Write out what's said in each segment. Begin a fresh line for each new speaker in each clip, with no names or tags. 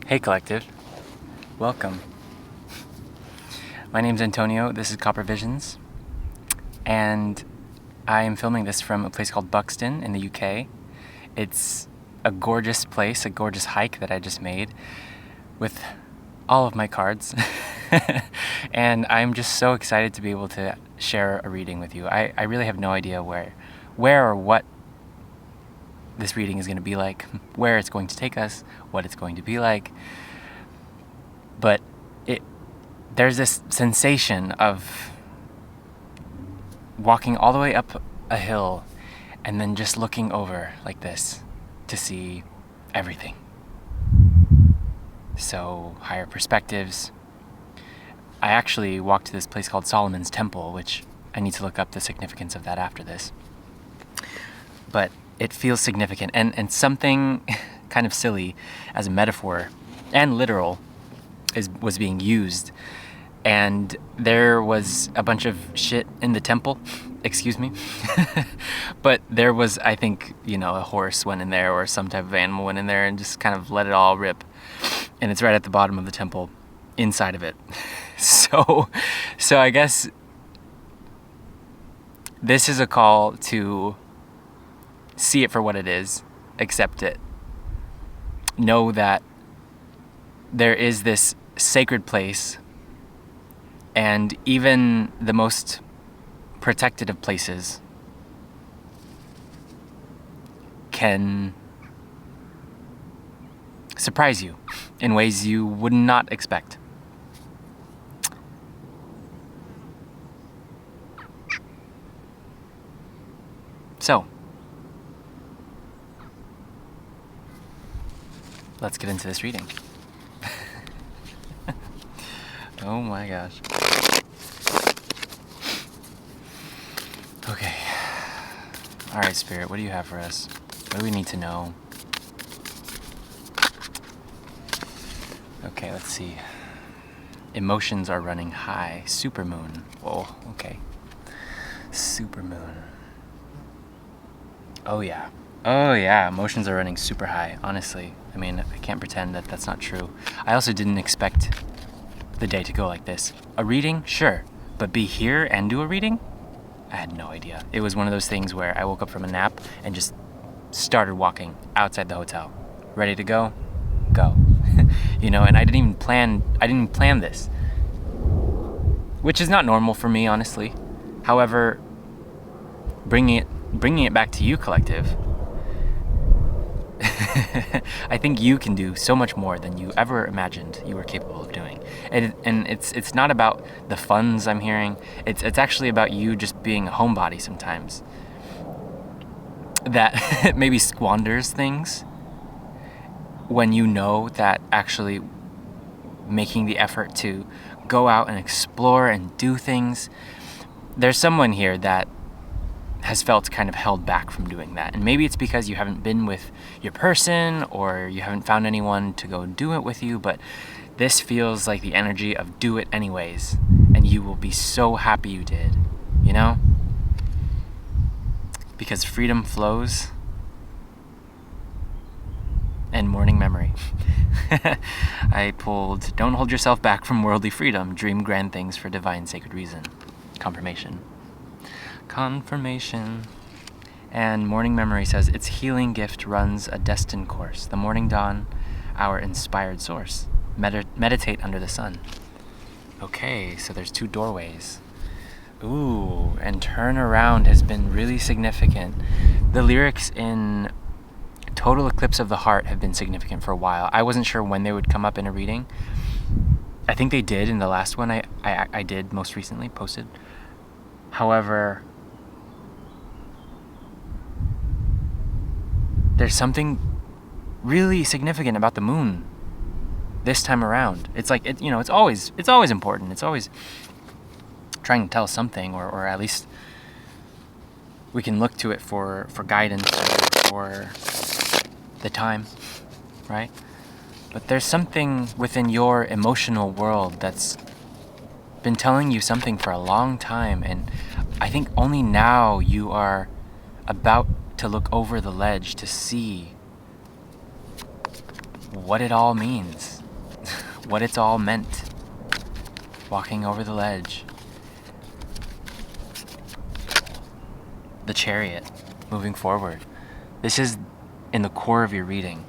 Hey Collective, welcome. My name's Antonio, this is Copper Visions, and I am filming this from a place called Buxton in the UK. It's a gorgeous place, a gorgeous hike that I just made with all of my cards. And I'm just so excited to be able to share a reading with you. I really have no idea where or what this reading is going to be like, where it's going to take us, what it's going to be like. But there's this sensation of walking all the way up a hill and then just looking over like this to see everything. So, higher perspectives. I actually walked to this place called Solomon's Temple, which I need to look up the significance of that after this. But it feels significant, and something kind of silly as a metaphor and literal was being used. And there was a bunch of shit in the temple, excuse me. But there was, I think, a horse went in there or some type of animal went in there and just kind of let it all rip. And it's right at the bottom of the temple, inside of it. So I guess this is a call to see it for what it is, accept it. Know that there is this sacred place, and even the most protected of places can surprise you in ways you would not expect. So, let's get into this reading. Oh my gosh. Okay. All right, Spirit, what do you have for us? What do we need to know? Okay, let's see. Emotions are running high. Supermoon. Oh, okay. Supermoon. Oh yeah, emotions are running super high, honestly. I mean, I can't pretend that that's not true. I also didn't expect the day to go like this. A reading? Sure. But be here and do a reading? I had no idea. It was one of those things where I woke up from a nap and just started walking outside the hotel. Ready to go? Go. And I didn't plan this. Which is not normal for me, honestly. However, bringing it back to you, Collective, I think you can do so much more than you ever imagined you were capable of doing. And it's not about the funds I'm hearing. It's actually about you just being a homebody sometimes that maybe squanders things when you know that actually making the effort to go out and explore and do things. There's someone here that has felt kind of held back from doing that. And maybe it's because you haven't been with your person or you haven't found anyone to go do it with you, but this feels like the energy of do it anyways, and you will be so happy you did, Because freedom flows. And morning memory. I pulled, don't hold yourself back from worldly freedom, dream grand things for divine sacred reason. Confirmation. And morning memory says, its healing gift runs a destined course. The morning dawn, our inspired source. Meditate under the sun. Okay, so there's 2 doorways. Ooh, and turn around has been really significant. The lyrics in Total Eclipse of the Heart have been significant for a while. I wasn't sure when they would come up in a reading. I think they did in the last one I did most recently, posted. However, there's something really significant about the moon this time around. It's like, it's always important. It's always trying to tell us something, or at least we can look to it for guidance or the time, right? But there's something within your emotional world that's been telling you something for a long time, and I think only now you are about to look over the ledge to see what it all means. what it's all meant. Walking over the ledge. The Chariot, moving forward. This is in the core of your reading.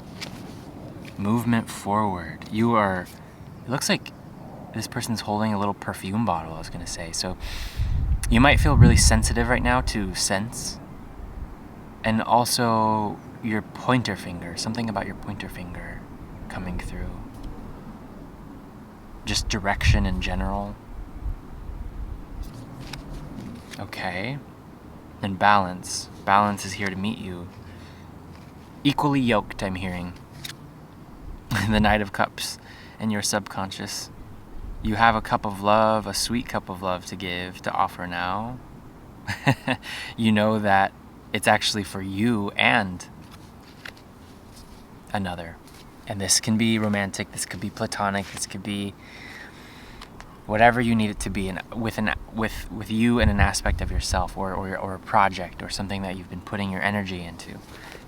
Movement forward. It looks like this person's holding a little perfume bottle, I was gonna say. So you might feel really sensitive right now to scents. And also your pointer finger, something about your pointer finger coming through. Just direction in general. Okay. And balance. Balance is here to meet you. Equally yoked, I'm hearing. The Knight of Cups and your subconscious. You have a cup of love, a sweet cup of love to give, to offer now. You know that it's actually for you and another. And this can be romantic, this could be platonic, this could be whatever you need it to be, and with you and an aspect of yourself, or a project, or something that you've been putting your energy into.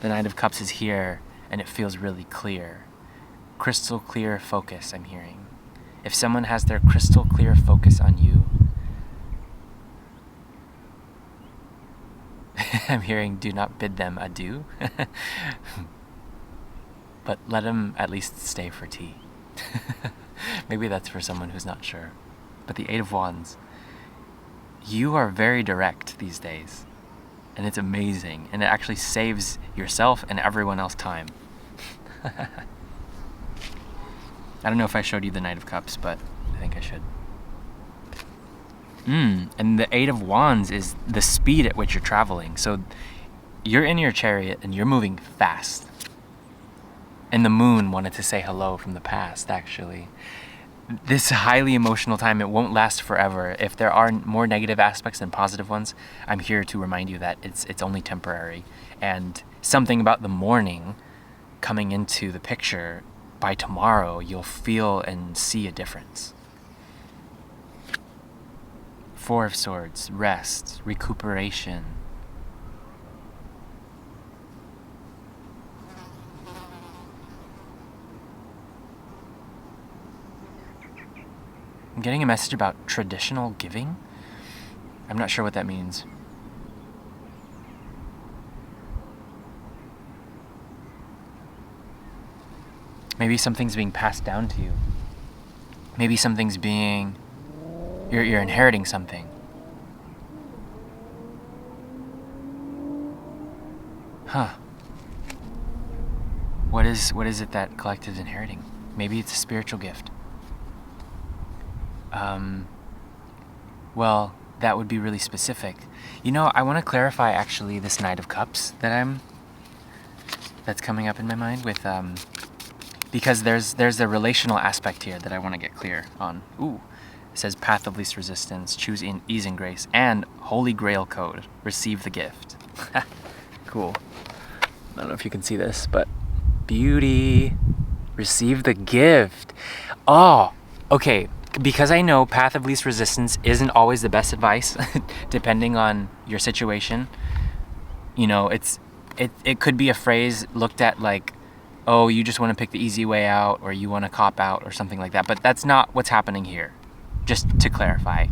The Knight of Cups is here, and it feels really clear. Crystal clear focus, I'm hearing. If someone has their crystal clear focus on you, I'm hearing, do not bid them adieu. But let them at least stay for tea. Maybe that's for someone who's not sure. But the Eight of Wands, you are very direct these days. And it's amazing. And it actually saves yourself and everyone else time. I don't know if I showed you the Knight of Cups, but I think I should. And the Eight of Wands is the speed at which you're traveling. So you're in your chariot and you're moving fast. And the moon wanted to say hello from the past, actually. This highly emotional time, it won't last forever. If there are more negative aspects than positive ones, I'm here to remind you that it's only temporary. And something about the morning coming into the picture, by tomorrow, you'll feel and see a difference. Four of Swords, rest, recuperation. I'm getting a message about traditional giving. I'm not sure what that means. Maybe something's being passed down to you. Maybe something's being... You're inheriting something. Huh. What is it that collective's inheriting? Maybe it's a spiritual gift. Well, that would be really specific. You know, I want to clarify actually this Knight of Cups that's coming up in my mind with, because there's a relational aspect here that I want to get clear on. Ooh, it says path of least resistance, choose ease and grace, and Holy Grail code, receive the gift. Cool. I don't know if you can see this, but beauty, receive the gift. Oh, okay. Because I know path of least resistance isn't always the best advice, depending on your situation. You know, it could be a phrase looked at like, oh, you just want to pick the easy way out, or you want to cop out, or something like that. But that's not what's happening here. Just to clarify,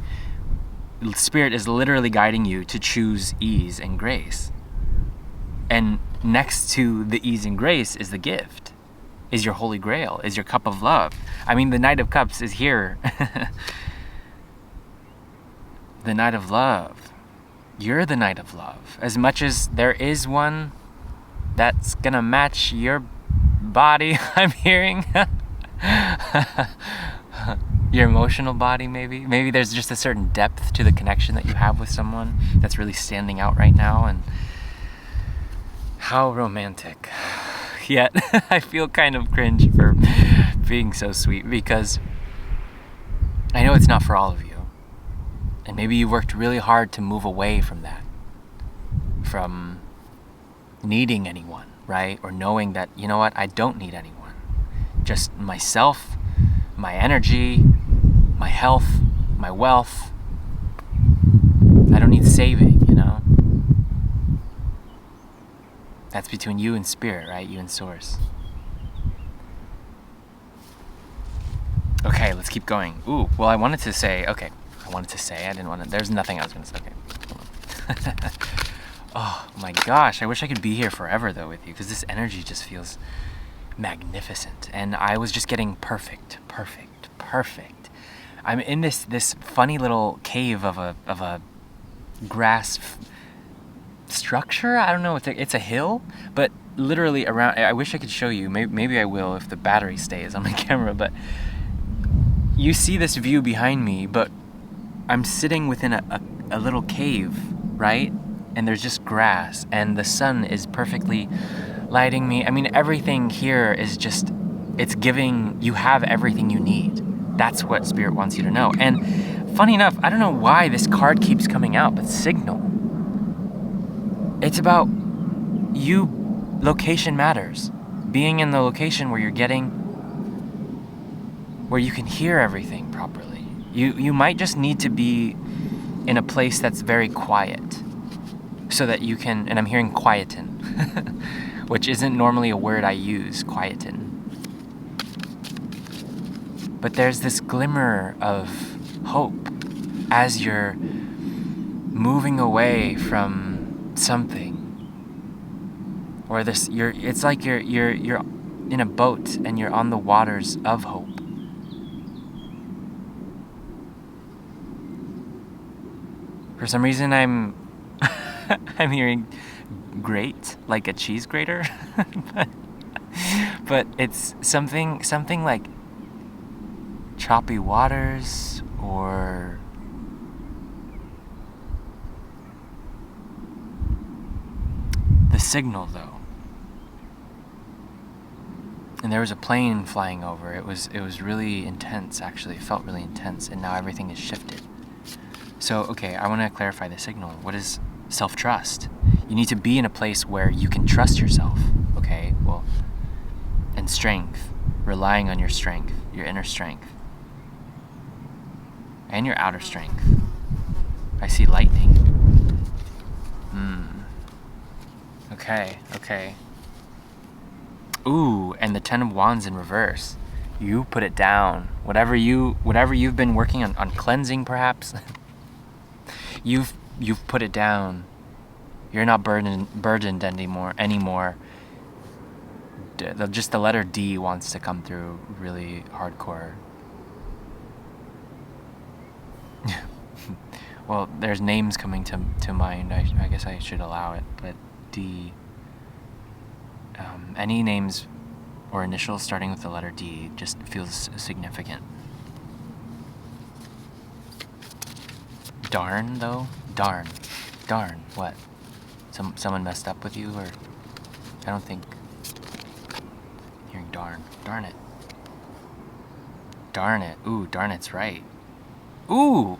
Spirit is literally guiding you to choose ease and grace. And next to the ease and grace is the gift. Is your Holy Grail, is your cup of love. I mean, the Knight of Cups is here. The Knight of Love. You're the Knight of Love. As much as there is one that's gonna match your body, I'm hearing. Your emotional body, maybe. Maybe there's just a certain depth to the connection that you have with someone that's really standing out right now. And how romantic. Yet I feel kind of cringe for being so sweet, because I know it's not for all of you. And maybe you worked really hard to move away from that. From needing anyone, right? Or knowing that, you know what, I don't need anyone. Just myself, my energy, my health, my wealth. I don't need saving, you know? That's between you and Spirit, right? You and Source. Okay, let's keep going. Ooh, well, I didn't want to, there's nothing I was going to say. Okay, hold on. Oh my gosh, I wish I could be here forever though with you, because this energy just feels magnificent. And I was just getting perfect. I'm in this funny little cave of a grass structure. I don't know, it's a hill, but literally around, I wish I could show you. Maybe I will if the battery stays on my camera, but you see this view behind me, but I'm sitting within a little cave, right? And there's just grass, and the sun is perfectly lighting me. I mean, everything here is just, it's giving, you have everything you need. That's what Spirit wants you to know. And funny enough, I don't know why this card keeps coming out, but signal. It's about you, location matters. Being in the location where where you can hear everything properly. You might just need to be in a place that's very quiet, so that you can, and I'm hearing quieten, which isn't normally a word I use, quieten. But there's this glimmer of hope as you're moving away from something, or it's like you're in a boat and you're on the waters of hope. For some reason, I'm hearing grate, like a cheese grater, but it's something like choppy waters, or the signal though. And there was a plane flying over. It was really intense, actually. It felt really intense, and now everything is shifted. So, okay, I want to clarify the signal. What is self-trust? You need to be in a place where you can trust yourself, okay? Well, and strength, relying on your strength, your inner strength, and your outer strength. I see lightning. Okay. Ooh, and the Ten of Wands in reverse. You put it down. Whatever you've been working on cleansing, perhaps. You've put it down. You're not burdened anymore. Just the letter D wants to come through really hardcore. Well, there's names coming to mind. I guess I should allow it, but D. Any names or initials starting with the letter D just feels significant. Darn, though? Darn. What? Someone messed up with you, or? I don't think. Hearing darn. Darn it. Ooh, darn it's right. Ooh,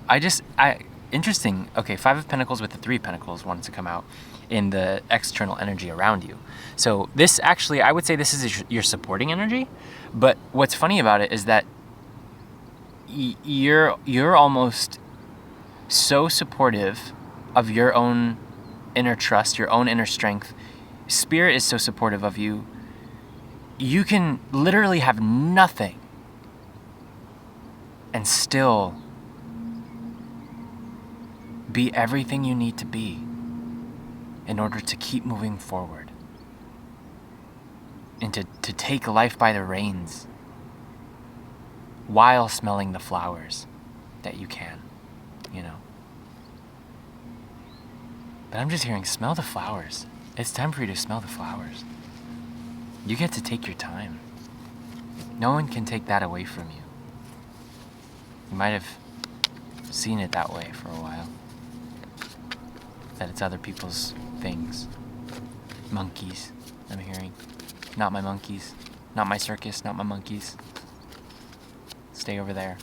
interesting. Okay, Five of Pentacles with the Three of Pentacles wanted to come out in the external energy around you. So this actually, I would say this is your supporting energy. But what's funny about it is that you're almost so supportive of your own inner trust, your own inner strength. Spirit is so supportive of you. You can literally have nothing and still be everything you need to be in order to keep moving forward and to take life by the reins while smelling the flowers that you can, you know. But I'm just hearing, smell the flowers. It's time for you to smell the flowers. You get to take your time. No one can take that away from you. You might have seen it that way for a while. That it's other people's things. Monkeys, I'm hearing. Not my monkeys. Not my circus, not my monkeys. Stay over there.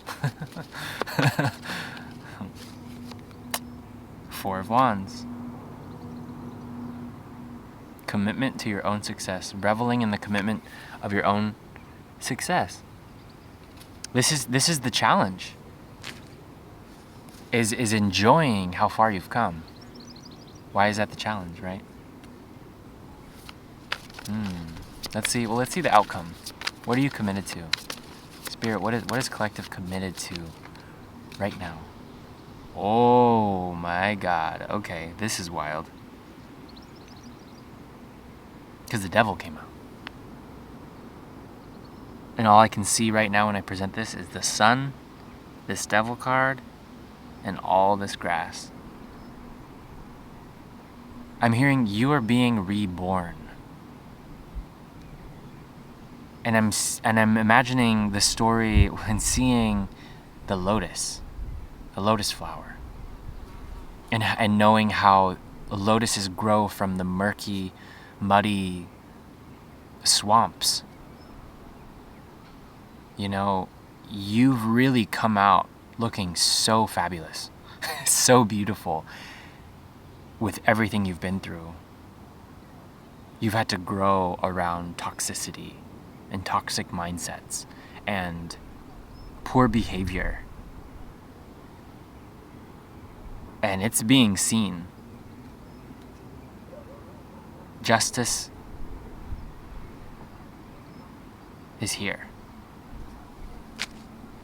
Four of Wands. Commitment to your own success. Reveling in the commitment of your own success. This is the challenge. Is enjoying how far you've come. Why is that the challenge, right? Let's see the outcome. What are you committed to? Spirit, what is collective committed to right now? Oh my God. Okay, this is wild. Because the devil came out. And all I can see right now when I present this is the sun, this devil card, and all this grass. I'm hearing you are being reborn. And I'm imagining the story when seeing the lotus, a lotus flower. And knowing how lotuses grow from the murky, muddy swamps. You know, you've really come out looking so fabulous, so beautiful with everything you've been through. You've had to grow around toxicity and toxic mindsets and poor behavior. And it's being seen. Justice is here.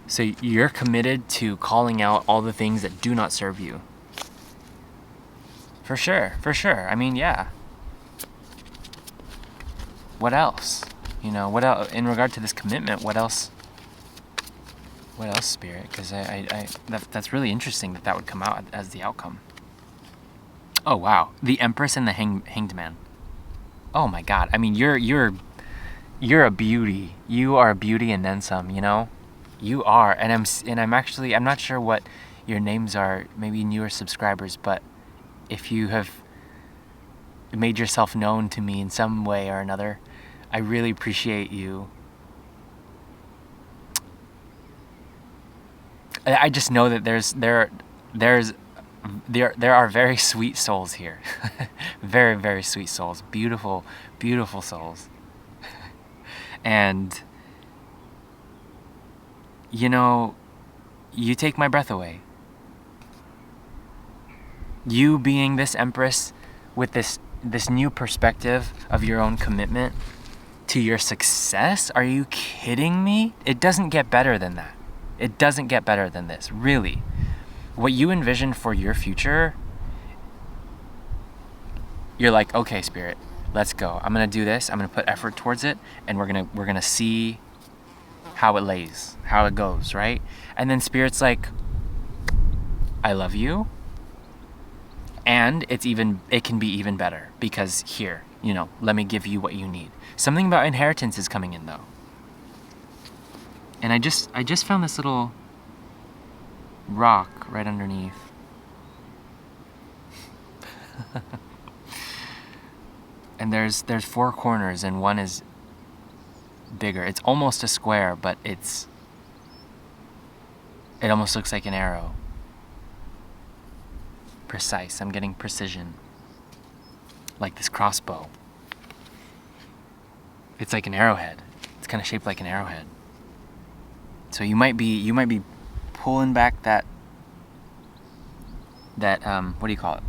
So you're committed to calling out all the things that do not serve you. For sure. I mean, yeah. What else? You know, what else in regard to this commitment? What else? What else, Spirit? Because that's really interesting that would come out as the outcome. Oh wow, the Empress and the Hanged Man. Oh my God, I mean you're a beauty. You are a beauty and then some. You know, you are. And I'm not sure what your names are. Maybe newer subscribers, but if you have made yourself known to me in some way or another, I really appreciate you. I just know that there are very sweet souls here. Very, very sweet souls. Beautiful, beautiful souls. And, you know, you take my breath away. You being this Empress with this new perspective of your own commitment to your success? Are you kidding me? It doesn't get better than that. It doesn't get better than this, really. What you envision for your future, you're like, okay, Spirit, let's go. I'm gonna do this. I'm gonna put effort towards it, and we're gonna see how it lays, how it goes, right? And then Spirit's like, I love you, and it can be even better because here, you know, let me give you what you need. Something about inheritance is coming in though. And I just found this little rock right underneath. And there's 4 corners and one is bigger. It's almost a square, but it almost looks like an arrow. Precise. I'm getting precision. Like this crossbow. It's like an arrowhead. It's kind of shaped like an arrowhead. So you might be pulling back that what do you call it?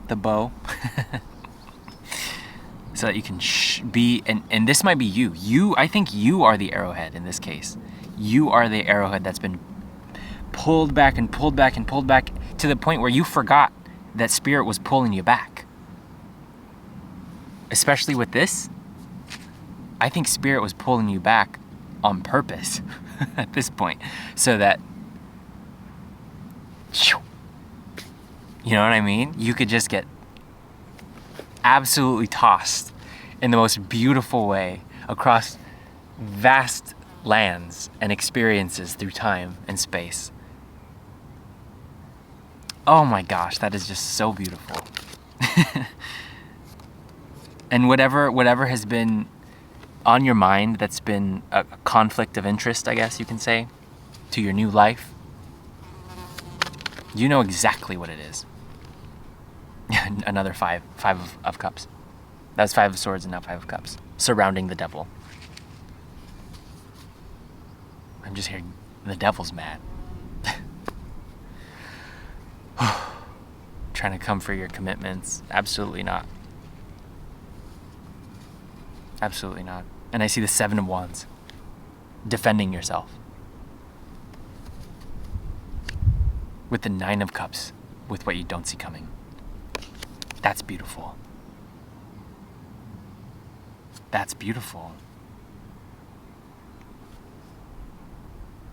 The bow. So that you can be, and this might be you. I think you are the arrowhead in this case. You are the arrowhead that's been pulled back and pulled back and pulled back to the point where you forgot that Spirit was pulling you back. Especially with this, I think Spirit was pulling you back on purpose at this point, so that, you know what I mean? You could just get absolutely tossed in the most beautiful way across vast lands and experiences through time and space. Oh my gosh, that is just so beautiful. And whatever has been on your mind that's been a conflict of interest, I guess you can say, to your new life, you know exactly what it is. Another five of cups. That was 5 of swords and now 5 of cups. Surrounding the devil. I'm just hearing the devil's mad. Trying to come for your commitments. Absolutely not. Absolutely not. And I see the 7 of wands. defending yourself. With the Nine of Cups, with what you don't see coming. That's beautiful. That's beautiful.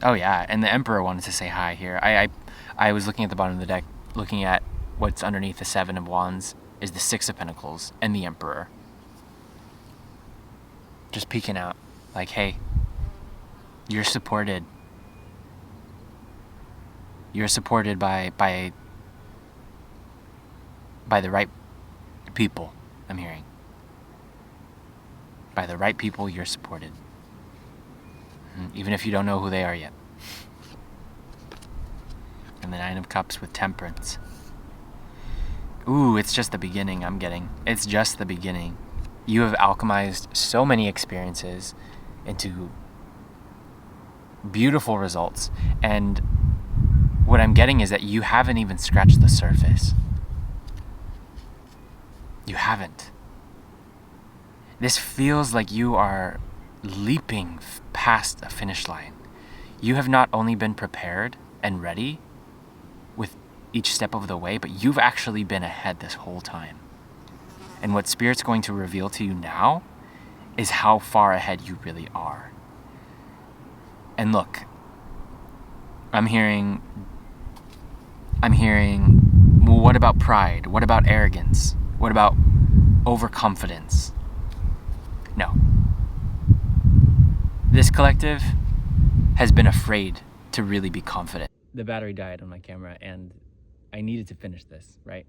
Oh yeah, and the Emperor wanted to say hi here. I was looking at the bottom of the deck, looking at what's underneath the Seven of Wands is the Six of Pentacles and the Emperor. Just peeking out, like, hey, you're supported. You're supported by the right people, I'm hearing. By the right people, you're supported. Even if you don't know who they are yet. And the Nine of Cups with Temperance. Ooh, it's just the beginning I'm getting. It's just the beginning. You have alchemized so many experiences into beautiful results. And what I'm getting is that you haven't even scratched the surface. You haven't. This feels like you are leaping past a finish line. You have not only been prepared and ready with each step of the way, but you've actually been ahead this whole time. And what Spirit's going to reveal to you now is how far ahead you really are. And look, I'm hearing, well, what about pride? What about arrogance? What about overconfidence? No. This collective has been afraid to really be confident. The battery died on my camera and I needed to finish this, right?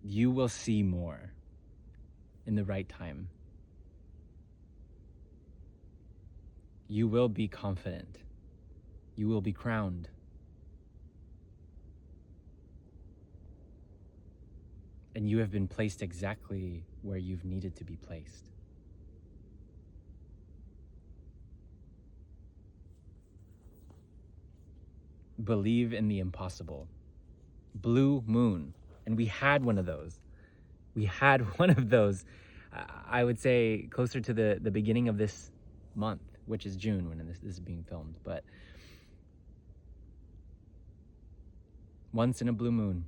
You will see more in the right time. You will be confident. You will be crowned. And you have been placed exactly where you've needed to be placed. Believe in the impossible. Blue moon. And we had one of those. I would say closer to the beginning of this month, which is June when this is being filmed. But once in a blue moon,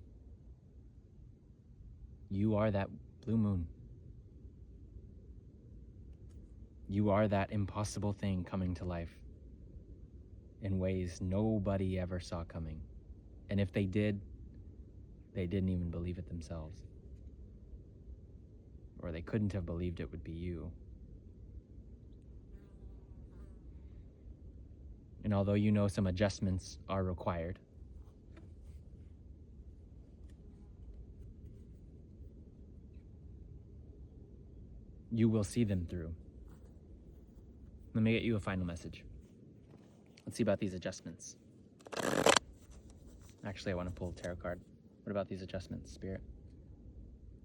you are that blue moon. You are that impossible thing coming to life in ways nobody ever saw coming. And if they did, they didn't even believe it themselves. Or they couldn't have believed it would be you. And although you know some adjustments are required, you will see them through. Let me get you a final message. Let's see about these adjustments. Actually, I want to pull a tarot card. What about these adjustments, Spirit?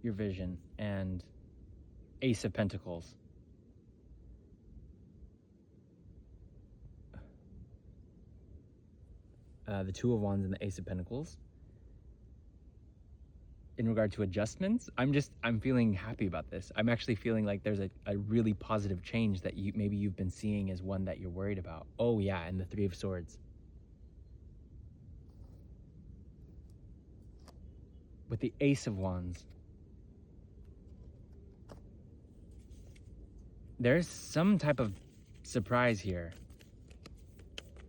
Your vision and Ace of Pentacles. The Two of Wands and the Ace of Pentacles. In regard to adjustments, I'm feeling happy about this. I'm actually feeling like there's a really positive change that maybe you've been seeing as one that you're worried about. Oh yeah, and the Three of Swords. With the Ace of Wands, there's some type of surprise here.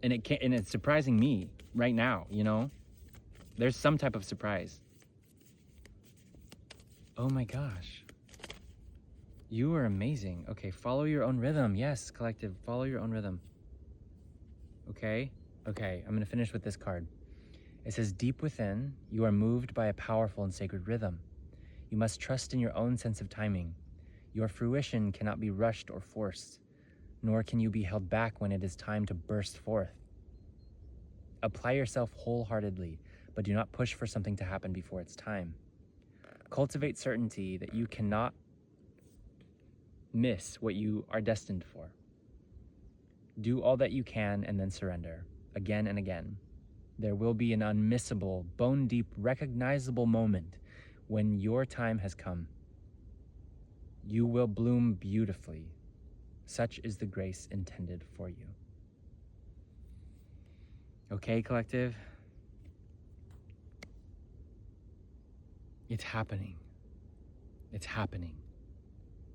And it's surprising me right now, you know? There's some type of surprise. Oh my gosh. You are amazing. Okay, follow your own rhythm. Yes, collective, follow your own rhythm. Okay, I'm gonna finish with this card. It says, deep within, you are moved by a powerful and sacred rhythm. You must trust in your own sense of timing. Your fruition cannot be rushed or forced, nor can you be held back when it is time to burst forth. Apply yourself wholeheartedly, but do not push for something to happen before it's time. Cultivate certainty that you cannot miss what you are destined for. Do all that you can and then surrender, again and again. There will be an unmissable, bone-deep, recognizable moment when your time has come. You will bloom beautifully, Such is the grace intended for you. Okay, collective? It's happening. It's happening.